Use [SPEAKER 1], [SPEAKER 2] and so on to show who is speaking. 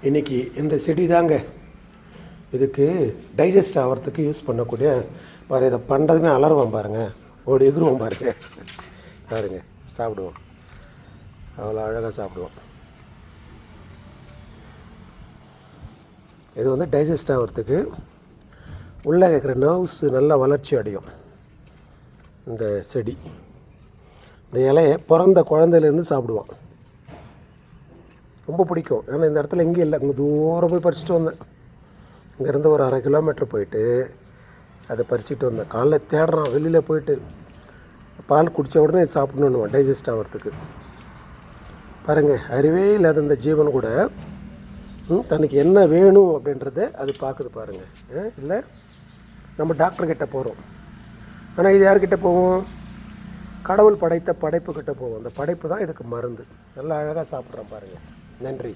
[SPEAKER 1] இன்றைக்கி இந்த செடி தாங்க இதுக்கு டைஜஸ்ட் ஆகிறதுக்கு யூஸ் பண்ணக்கூடிய பாரு. இதை பண்ணுறதுமே அலறுவோம் பாருங்கள், ஓடி எகுருவோம் பாருங்கள். பாருங்கள், சாப்பிடுவோம், அவ்வளோ அழகாக சாப்பிடுவோம். இது வந்து டைஜஸ்ட் ஆகிறதுக்கு உள்ளே இருக்கிற நர்வ்ஸ் நல்லா வளர்ச்சி அடையும். இந்த செடி இந்த இலையை பிறந்த குழந்தையிலேருந்து சாப்பிடுவான். ரொம்ப பிடிக்கும். ஏன்னா இந்த இடத்துல எங்கேயும் இல்லை, இங்கே தூரம் போய் பறிச்சுட்டு வந்தேன். இங்கேருந்து ஒரு 1/2 கிலோமீட்டர் போயிட்டு அதை பறிச்சுட்டு வந்தேன். காலைல தேடுறான், வெளியில் போயிட்டு பால் குடித்த உடனே சாப்பிடணுன்னுவான் டைஜஸ்ட் ஆகிறதுக்கு. பாருங்கள், அறிவே இல்லாத இந்த ஜீவன் கூட தனக்கு என்ன வேணும் அப்படின்றத அது பார்க்குது பாருங்கள். இல்லை நம்ம டாக்டர்கிட்ட போகிறோம், ஆனால் இது யார்கிட்ட போவோம்? கடவுள் படைத்த படைப்புக்கிட்ட போவோம். அந்த படைப்பு தான் இதுக்கு மருந்து. நல்லா அழகாக சாப்பிட்றோம் பாருங்கள். நன்றி.